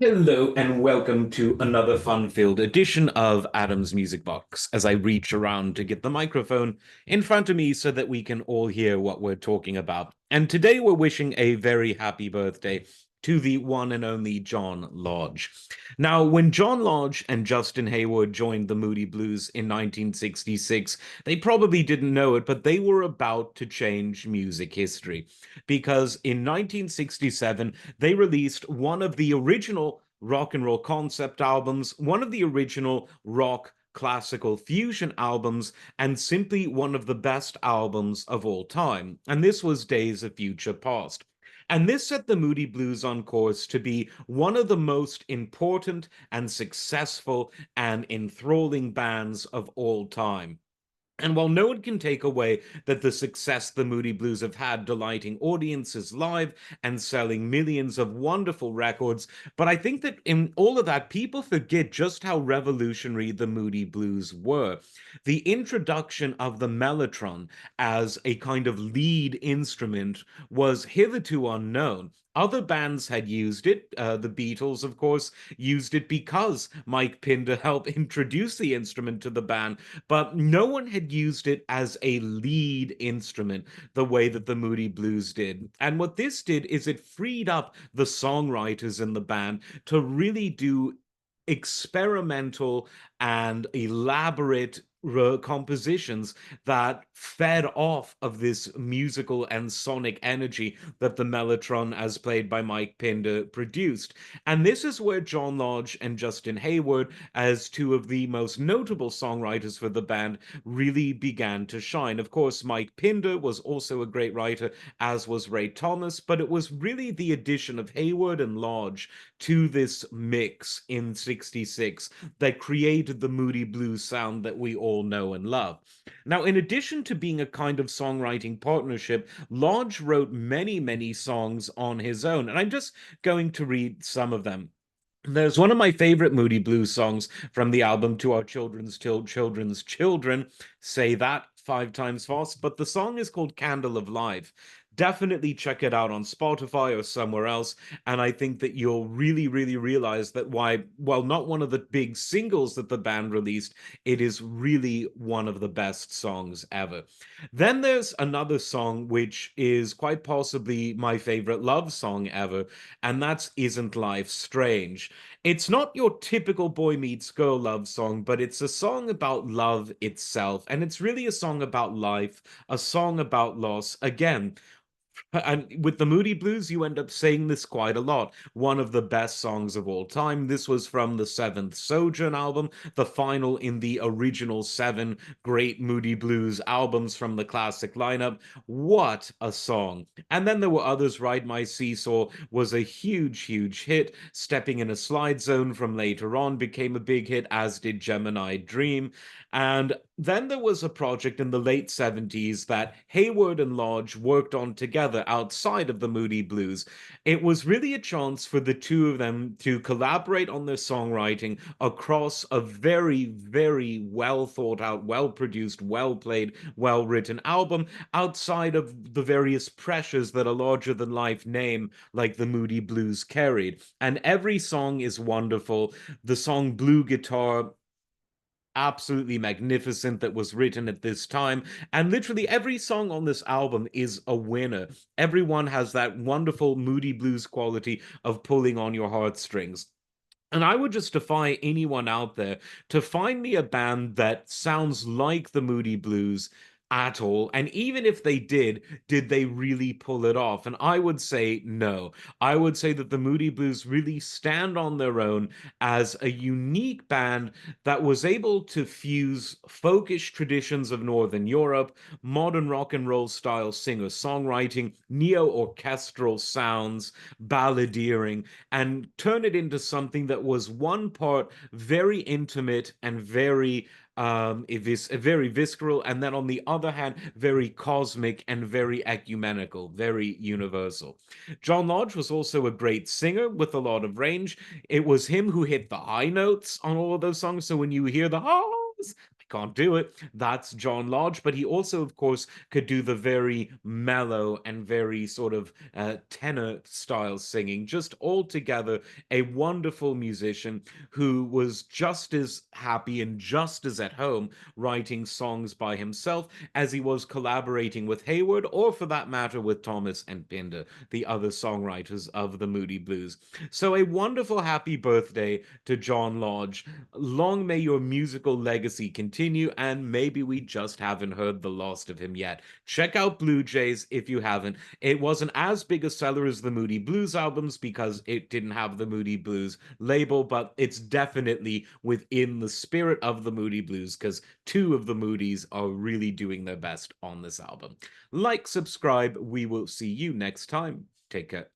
Hello and welcome to another fun-filled edition of Adam's Music Box as I reach around to get the microphone in front of me so that we can all hear what we're talking about. And today we're wishing a very happy birthday to the one and only John Lodge. Now, when John Lodge and Justin Hayward joined the Moody Blues in 1966, they probably didn't know it, but they were about to change music history because in 1967, they released one of the original rock and roll concept albums, one of the original rock classical fusion albums, and simply one of the best albums of all time. And this was Days of Future Past. And this set the Moody Blues on course to be one of the most important and successful and enthralling bands of all time. And while no one can take away that the success the Moody Blues have had delighting audiences live and selling millions of wonderful records, but I think that in all of that, people forget just how revolutionary the Moody Blues were. The introduction of the mellotron as a kind of lead instrument was hitherto unknown. Other bands had used it. The Beatles, of course, used it because Mike Pinder helped introduce the instrument to the band, but no one had used it as a lead instrument the way that the Moody Blues did. And what this did is it freed up the songwriters in the band to really do experimental and elaborate compositions that fed off of this musical and sonic energy that the mellotron, as played by Mike Pinder, produced. And this is where John Lodge and Justin Hayward, as two of the most notable songwriters for the band, really began to shine. Of course, Mike Pinder was also a great writer, as was Ray Thomas, but it was really the addition of Hayward and Lodge to this mix in 66 that created the Moody Blues sound that we all know and love. Now, in addition to being a kind of songwriting partnership, Lodge wrote many, many songs on his own, and I'm just going to read some of them. There's one of my favorite Moody Blues songs from the album To Our Children's Children's Children. Say that five times fast, but the song is called Candle of Life. Definitely check it out on Spotify or somewhere else, and I think that you'll really, really realize that while not one of the big singles that the band released, it is really one of the best songs ever. Then there's another song which is quite possibly my favorite love song ever, and that's Isn't Life Strange? It's not your typical boy meets girl love song, but it's a song about love itself. And it's really a song about life, a song about loss. Again, and with the Moody Blues, you end up saying this quite a lot. One of the best songs of all time. This was from the Seventh Sojourn album, the final in the original seven great Moody Blues albums from the classic lineup. What a song. And then there were others. Ride My Seesaw was a huge, huge hit. Stepping in a Slide Zone from later on became a big hit, as did Gemini Dream. And then there was a project in the late 70s that Hayward and Lodge worked on together outside of the Moody Blues. It was really a chance for the two of them to collaborate on their songwriting across a very, very well thought out, well produced, well played, well written album outside of the various pressures that a larger than life name like the Moody Blues carried. And every song is wonderful. The song Blue Guitar, absolutely magnificent, that was written at this time. And literally every song on this album is a winner. Everyone has that wonderful Moody Blues quality of pulling on your heartstrings. And I would just defy anyone out there to find me a band that sounds like the Moody Blues at all. And even if they did they really pull it off? And I would say no. I would say that the Moody Blues really stand on their own as a unique band that was able to fuse folkish traditions of Northern Europe, modern rock and roll style singer-songwriting, neo-orchestral sounds, balladeering, and turn it into something that was one part very intimate and very visceral, and then on the other hand, very cosmic and very ecumenical, very universal. John Lodge was also a great singer with a lot of range. It was him who hit the high notes on all of those songs. So when you hear the highs, can't do it. That's John Lodge, but he also, of course, could do the very mellow and very sort of tenor style singing. Just altogether a wonderful musician who was just as happy and just as at home writing songs by himself as he was collaborating with Hayward, or for that matter with Thomas and Pinder, the other songwriters of the Moody Blues. So a wonderful happy birthday to John Lodge. Long may your musical legacy continue, and maybe we just haven't heard the last of him yet. Check out Blue Jays if you haven't. It wasn't as big a seller as the Moody Blues albums because it didn't have the Moody Blues label, but it's definitely within the spirit of the Moody Blues because two of the Moodies are really doing their best on this album. Like, subscribe. We will see you next time. Take care.